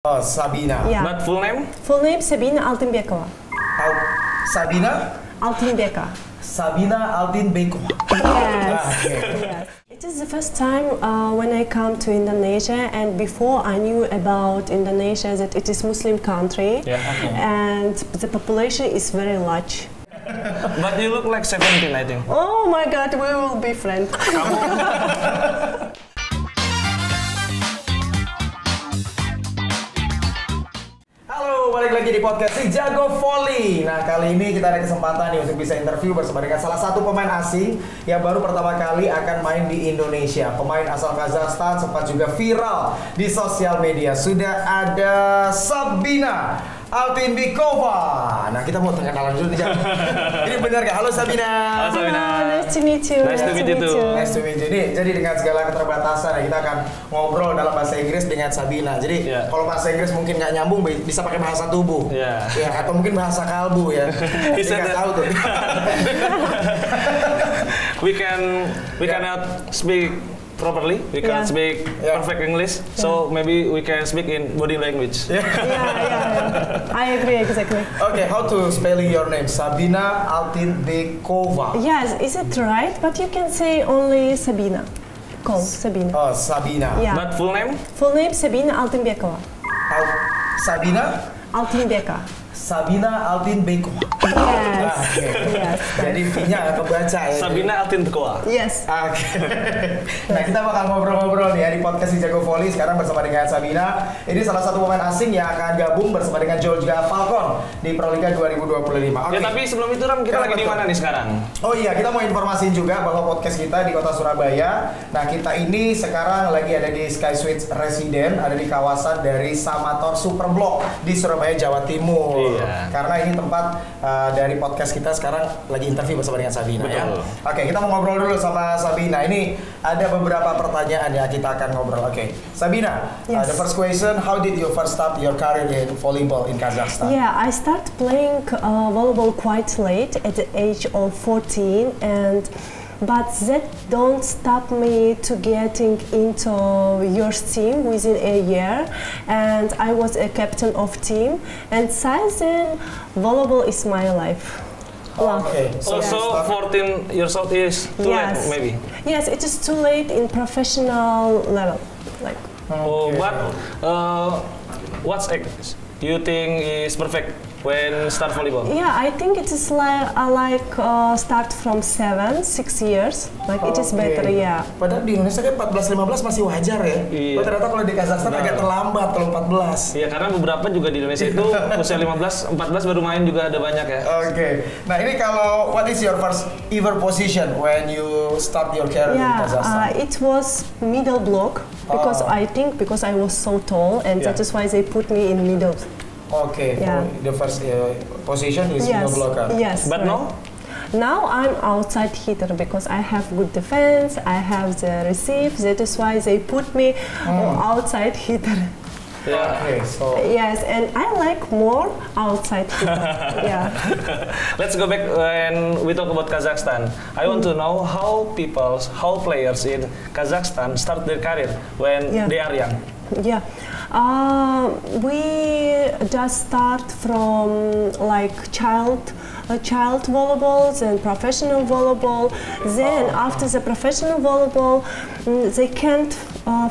Oh, Sabina. Yeah. But full name? Full name Sabina Altinbekova. Sabina? Altinbeka. Sabina Altinbekova. Yes. Okay. Yes. It is the first time when I come to Indonesia, and before I knew about Indonesia that it is Muslim country, and the population is very large. But you look like 17, I think. Oh my God, we will be friends. Halo, balik lagi di podcast Si Jago Volley. Nah, kali ini kita ada kesempatan nih untuk bisa interview bersama dengan salah satu pemain asing yang baru pertama kali akan main di Indonesia. Pemain asal Kazakhstan, sempat juga viral di sosial media. Sudah ada Sabina Altinbekova. Nah, kita mau kenalan dulu nih. Ini benar gak? Halo Sabina. Halo Sabina. Nice to meet you. Nice to meet you too. Nice to meet you. Nih, jadi dengan segala keterbatasan ya, kita akan ngobrol dalam bahasa Inggris dengan Sabina. Jadi kalau bahasa Inggris mungkin nggak nyambung, bisa pakai bahasa tubuh. Ya, atau mungkin bahasa kalbu ya. Bisa nggak tahu tuh. we cannot speak properly. We can't speak perfect English. So maybe we can speak in body language. Yeah. I agree exactly. Okay, how to spelling your name? Sabina Altinbekova. Yes, is it right? But you can say only Sabina. Call Sabina. Oh, Sabina. Yeah. But full name? Full name Sabina Altinbekova. Sabina? Altinbeka. Sabina Altinbekova. Yes. Yes. Jadi V-nya nggak kebaca ya. Sabina Altinbekova. Yes. Oke. Nah, kita bakal ngobrol-ngobrol nih ya di podcast Si Jago Volley sekarang bersama dengan Sabina. Ini salah satu pemain asing yang akan gabung bersama dengan Georgia Falcon di Proliga 2025. Ya, tapi sebelum itu Ram, kita lagi di mana nih sekarang? Oh iya, kita mau informasiin juga bahwa podcast kita di kota Surabaya. Nah, kita ini sekarang lagi ada di Sky Suites Resident, ada di kawasan dari Samator Superblock di Surabaya, Jawa Timur. Iya. Karena ini tempat dari podcast kita sekarang lagi interview bersama dengan Sabina. Betul. Ya. Oke, kita mau ngobrol dulu sama Sabina. Ini ada beberapa pertanyaan yang kita akan ngobrol. Oke, Sabina, the first question, how did you first start your career in volleyball in Kazakhstan? Yeah, I started playing volleyball quite late at the age of 14, but that don't stop me to getting into your team within a year, and I was a captain of team, and since then volleyball is my life. Okay. So 14 years old is too late, maybe? Yes, it is too late in professional level. But what's you think is perfect when start volleyball? Yeah, I think it is like start from 6 years. Like it is better, yeah. Padahal di Indonesia kan 14-15 masih wajar ya. Iya. Oh, ternyata kalau di Kazakhstan agak terlambat kalau 14. Iya, karena beberapa juga di Indonesia itu usia 15, 14 baru main juga ada banyak ya. Oke. Nah, ini kalau what is your first ever position when you start your career in Kazakhstan? It was middle block because I was so tall, and that is why they put me in middle. Okay, the first position is middle blocker. Yes. But now I'm outside hitter because I have good defense, I have the receive. That is why they put me outside hitter. Yeah. Okay, so yes, and I like more outside hitter. Yeah. Let's go back when we talk about Kazakhstan. I want to know how players in Kazakhstan start their career when they are young. Yeah, we just start from like child volleyballs and professional volleyball. Then after the professional volleyball, they can't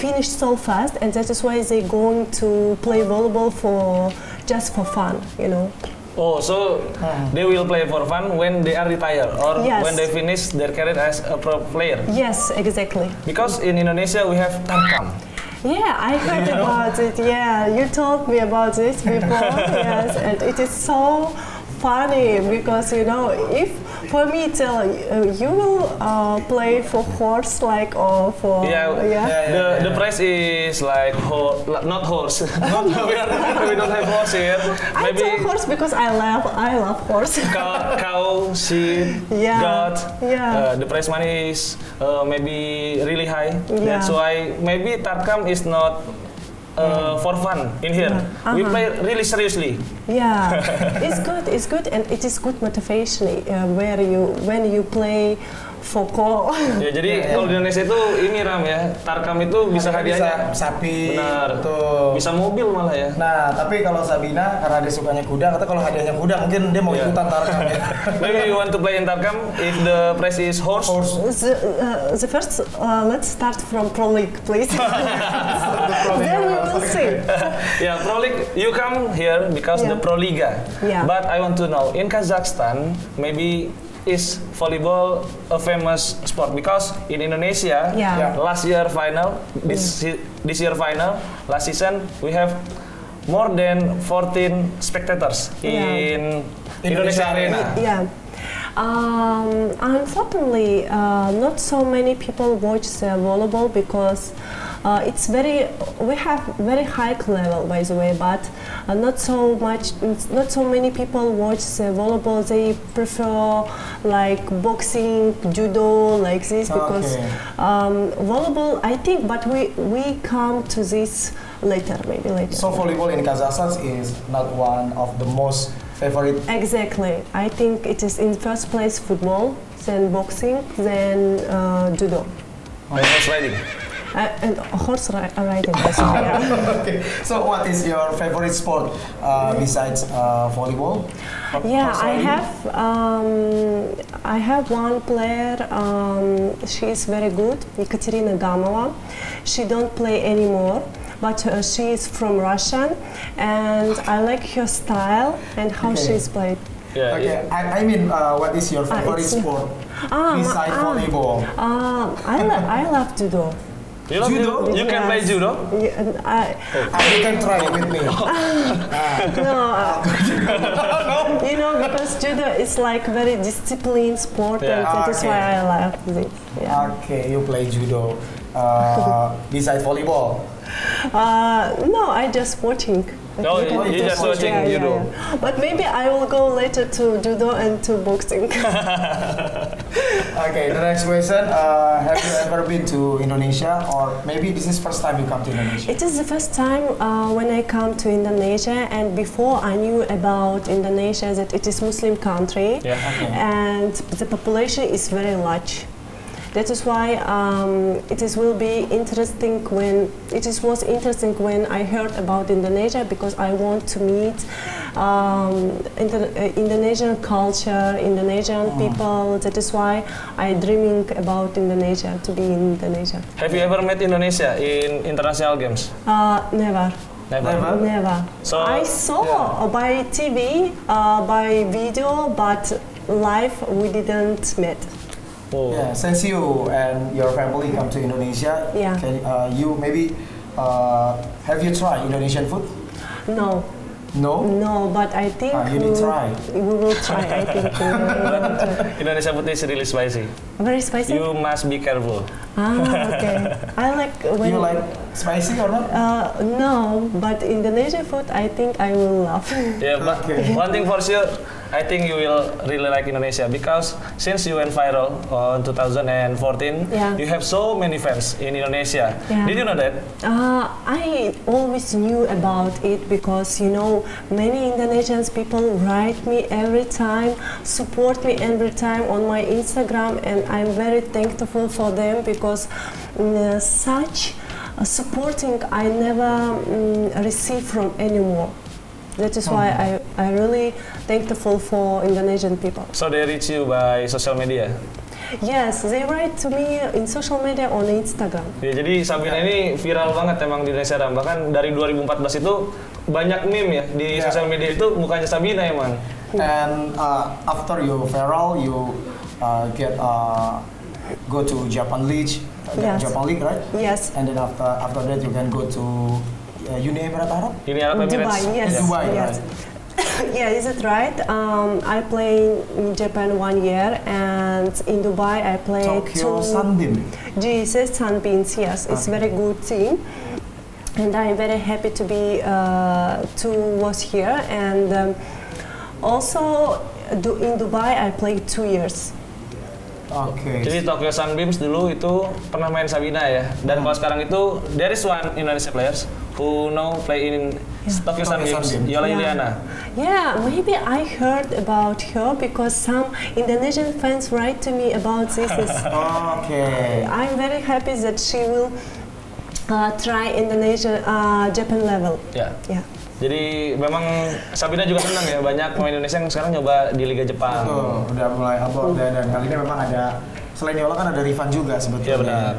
finish so fast, and that is why they going to play volleyball just for fun, you know. Oh, so they will play for fun when they are retired or when they finish their career as a pro player? Yes, exactly. Because in Indonesia we have Tarkam. Yeah, I heard about it. Yeah, you told me about it before. Yes, and it is so funny because if for me you will play for horse or for the price is like not horse. We don't have horse here. Maybe I horse because I love horse. Cow, sheep, goat. Yeah. The price money is maybe really high. That's why maybe Tarkam is not for fun in here. We play really seriously. Yeah, it's good, and it is good motivation when you play Foko. Ya jadi kalau di Indonesia itu ini Ram ya, Tarkam itu bisa hadiahnya sapi. Benar. Betul. Bisa mobil malah ya. Nah, tapi kalau Sabina karena dia sukanya kuda, kata kalau hadiahnya kuda mungkin dia mau ikutan Tarkam ya. Maybe you want to play in Tarkam if the prize is horse. The first, let's start from Pro League, please. Then we will see. Yeah, Pro League, you come here because the Pro Liga. Yeah. But I want to know, in Kazakhstan, maybe is volleyball a famous sport? Because in Indonesia, last year final, this year final, last season, we have more than 14 spectators in Indonesia Arena. Yeah. Unfortunately, not so many people watch volleyball because we have very high level, by the way, but not so many people watch volleyball. They prefer like boxing, judo, like this, because volleyball, I think, but we come to this later, maybe later. So volleyball in Kazakhstan is not one of the most favorite. Exactly. I think it is in first place football, then boxing, then judo. And horse riding. And horse riding as well. Okay. So what is your favorite sport besides volleyball? Yeah, I have one player. She is very good, Ekaterina Gamova. She don't play anymore, but she is from Russia, and I like her style and how she's played. Yeah, okay. I mean, what is your favorite sport besides volleyball? I love judo. You love judo? You can play judo? Yeah, You can try with me. No, because judo is like very disciplined sport, and that is why I love it. Yeah. Okay, you play judo besides volleyball. No, I just watching. No, you just watching judo. Yeah. But maybe I will go later to judo and to boxing. Okay, the next question. Have you ever been to Indonesia, or maybe this is first time you come to Indonesia? It is the first time when I come to Indonesia, and before I knew about Indonesia that it is Muslim country, and the population is very large. That is why was interesting when I heard about Indonesia, because I want to meet Indonesian culture, Indonesian people. That is why I dreaming about Indonesia, to be in Indonesia. Have you ever met Indonesia in international games? Never. Never. So I saw by TV, by video, but live we didn't meet. Oh. Yeah, since you and your family come to Indonesia, can you maybe have you tried Indonesian food? No. No? No, but I think you did try. We will try, I think. Indonesia food is really spicy. Very spicy? You must be careful. Okay. I like when... You like spicy or not? No, but Indonesian food, I think I will love. Yeah, but one thing for sure, I think you will really like Indonesia, because since you went viral on 2014, you have so many fans in Indonesia. Yeah. Did you know that? I always knew about it, because many Indonesian people write me every time, support me every time on my Instagram, and I'm very thankful for them, because such supporting I never received from anyone. That is why I really thankful for Indonesian people. So they reach you by social media? Yes, they write to me in social media on Instagram. Ya, jadi Sabina ini viral banget emang di Indonesia, Ram. Bahkan dari 2014 itu banyak meme ya di sosial media itu mukanya Sabina emang. And after you viral, you go to Japan League, Japan League, right? Yes. And then after that you can go to Uni Emirat Arab? Uni Arab Emirates. Dubai, yes. Dubai, yes. Right? Yeah, is it right? I played in Japan 1 year, and in Dubai I played Tokyo Sunbeam. Jesus Sunbeams, yes, it's very good team, and I'm very happy to be was here, and also in Dubai I played 2 years. Okay. Jadi Tokyo Sunbeams dulu itu pernah main Sabina ya. Dan kalau sekarang itu there is one Indonesia players who now play in Tokyo Sun Games, Yola Iliana. Yeah, maybe I heard about her because some Indonesian fans write to me about this. Okay. I'm very happy that she will try Indonesia Japan level. Ya. Yeah. Jadi memang Sabina juga senang ya, banyak pemain Indonesia yang sekarang nyoba di Liga Jepang. Betul, udah mulai abot dan kali ini memang ada, selain Yola kan ada Rifan juga sebetulnya. Iya benar.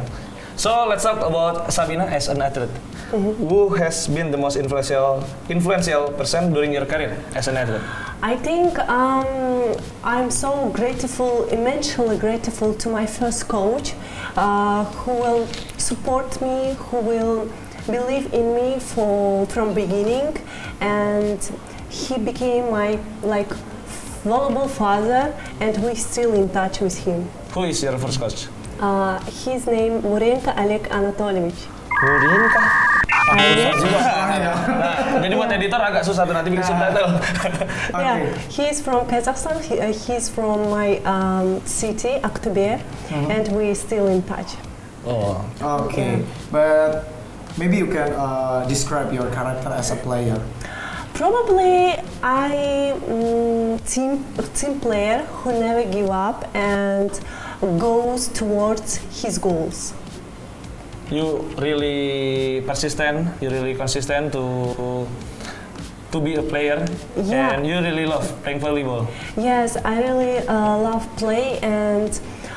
So let's talk about Sabina as an athlete. Who has been the most influential person during your career as an athlete? I think I'm so grateful, immensely grateful to my first coach, who will support me, who will believe in me from beginning, and he became my volleyball father, and we're still in touch with him. Who is your first coach? His name Murenka Oleg Anatolyevich. Murenka? Jadi buat editor agak susah tuh nanti bikin subtitle. Yeah, he's from Kazakhstan. He's from my city, Aktober, and we're still in touch. Oh. Okay, but maybe you can describe your character as a player. Probably I team player who never give up and goes towards his goals. You really persistent, you really consistent to be a player, and you really love playing volleyball. Yes, I really love play, and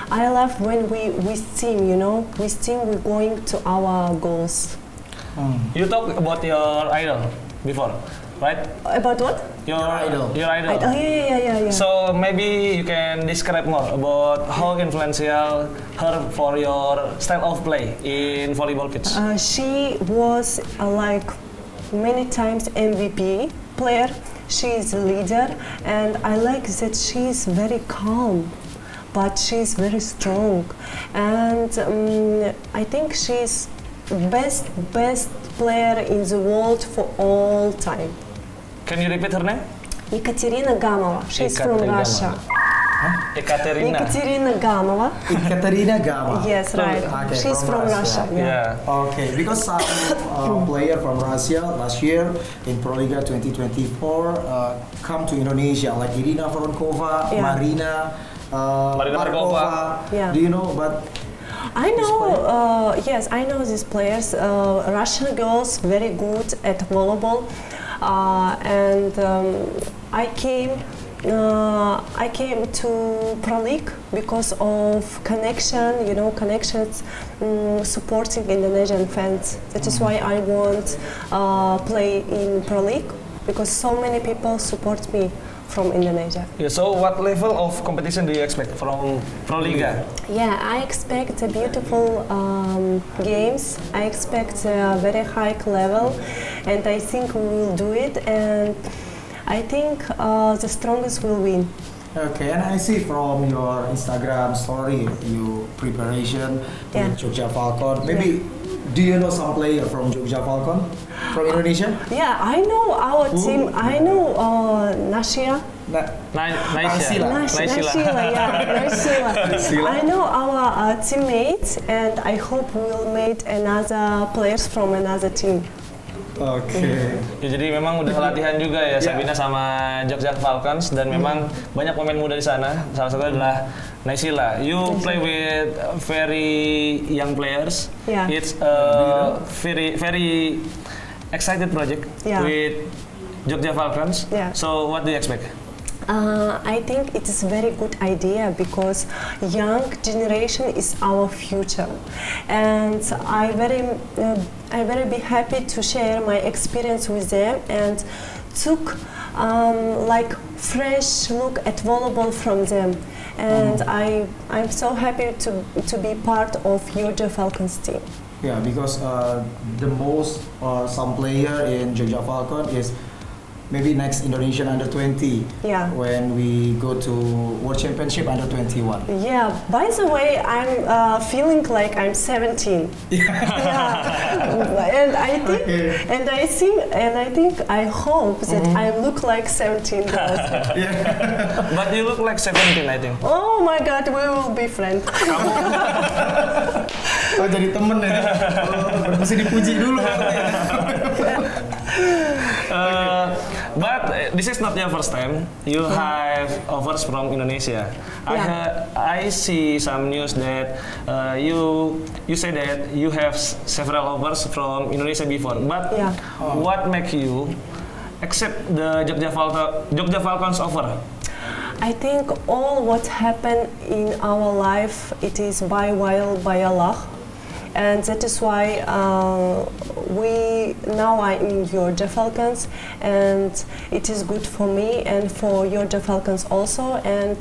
I love when we team, you know, with team we're going to our goals. You talk about your idol before, right? About what? Your idol. Your idol. Oh, yeah. So maybe you can describe more about how influential her for your style of play in volleyball pitch. She was many times MVP player. She is a leader, and I like that she is very calm, but she is very strong, and I think she's best player in the world for all time. Can you repeat her name? Ekaterina Gamova. She's from Russia. Ekaterina Gamova. Ekaterina Gamova. Yes, right. Okay, she's from Russia. Yeah. Okay, because some player from Russia last year in Pro Liga 2024 come to Indonesia, like Irina Voronkova, Marina Markova. Yeah. Do you know about? I know. Yes, I know these players. Russian girls very good at volleyball, and I came to Pro League because of connection, connections, supporting Indonesian fans. That is why I want play in Pro League, because so many people support me from Indonesia. Yeah, so what level of competition do you expect from Pro Liga? Yeah, I expect a beautiful games. I expect a very high level, and I think we will do it, and I think the strongest will win. Okay, and I see from your Instagram story, your preparation with Jogja Falcon. Maybe, do you know some player from Jogja Falcon? From Indonesia? Yeah, I know our team. I know Naysila. Naysila. I know our teammates, and I hope we'll meet another players from another team. Oke. Ya, jadi memang udah latihan juga ya Sabina sama Jogja Falcons, dan memang banyak pemain muda di sana. Salah satu adalah Naysila. You play with very young players. Yeah. It's a very excited project with Jogja Falcons. Yeah. So what do you expect? I think it is a very good idea, because young generation is our future, and I very be happy to share my experience with them and took fresh look at volleyball from them, and I'm so happy to be part of Jogja Falcons team. Yeah, because the most some player in Jogja Falcon is maybe next Indonesian under-20 when we go to World Championship under-21. Yeah, by the way, I'm feeling like I'm 17. And I think I hope that I look like 17 girls. But you look like 17, I think. Oh my God, we will be friends. Oh, jadi temen ya? Mesti dipuji dulu. But this is not your first time. You have offers from Indonesia. I see some news that you say that you have several offers from Indonesia before. But what make you accept the Jogja Falcons offer? I think all what happened in our life, it is by will by Allah. And that is why now I'm in Jogja Falcons, and it is good for me and for Jogja Falcons also, and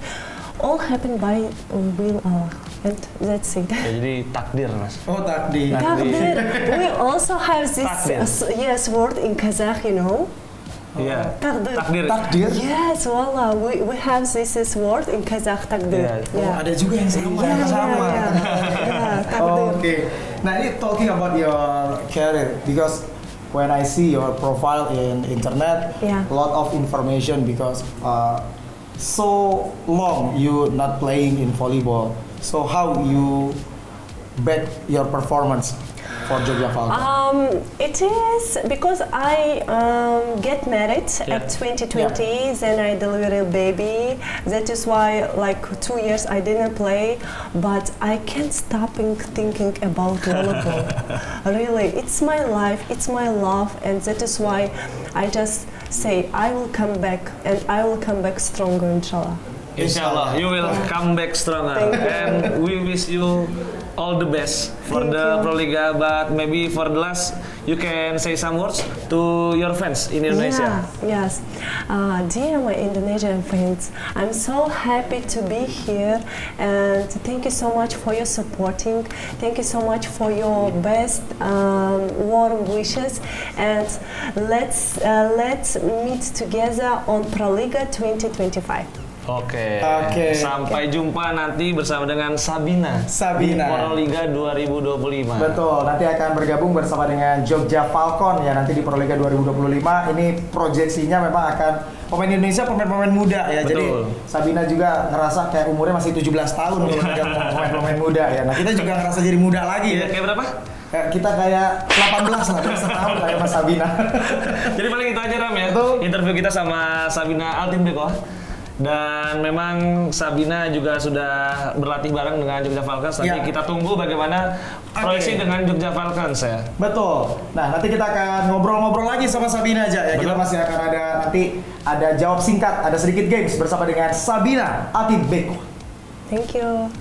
all happened by will Allah, and that's it. Jadi takdir, Mas. Oh, takdir. Takdir. We also have this word in Kazakh, you know. Yeah. Takdir. Takdir. Yes, wallah. We have this word in Kazakh, takdir. Oh, ada juga yang sama. Takdir. Okay. Nah, ini talking about your career, because when I see your profile in internet, a lot of information, because so long you not playing in volleyball. So how you bet your performance for Jogja Falcons? It is because I get married at 2020, then I delivered a baby. That is why like 2 years I didn't play, but I can't stop thinking about volleyball. Really, it's my life, it's my love, and that is why I just say I will come back, and I will come back stronger, inshallah. Inshallah, you will come back stronger, and we wish you all the best for the Proliga. But maybe for the last, you can say some words to your fans in Indonesia. Yes, dear my Indonesian friends, I'm so happy to be here, and thank you so much for your supporting. Thank you so much for your best warm wishes, and let's meet together on Proliga 2025. Oke. Sampai jumpa nanti bersama dengan Sabina. Di Proliga 2025. Betul, nanti akan bergabung bersama dengan Jogja Falcon ya nanti di Proliga 2025. Ini proyeksinya memang akan pemain Indonesia, pemain-pemain muda ya. Betul. Jadi Sabina juga ngerasa kayak umurnya masih 17 tahun kalau ngomong pemain-pemain muda ya. Nah, kita juga ngerasa jadi muda lagi ya. Kayak berapa? Kita kayak 18 lah, dari setahun kayak Mas Sabina. Jadi paling itu aja Ram ya. Interview kita sama Sabina Altimbeko. Dan memang Sabina juga sudah berlatih bareng dengan Jogja Falcons. Nanti kita tunggu bagaimana proyeksi dengan Jogja Falcons ya. Betul. Nah, nanti kita akan ngobrol-ngobrol lagi sama Sabina aja ya. Kita masih akan ada jawab singkat, ada sedikit games bersama dengan Sabina Altimbeko. Thank you.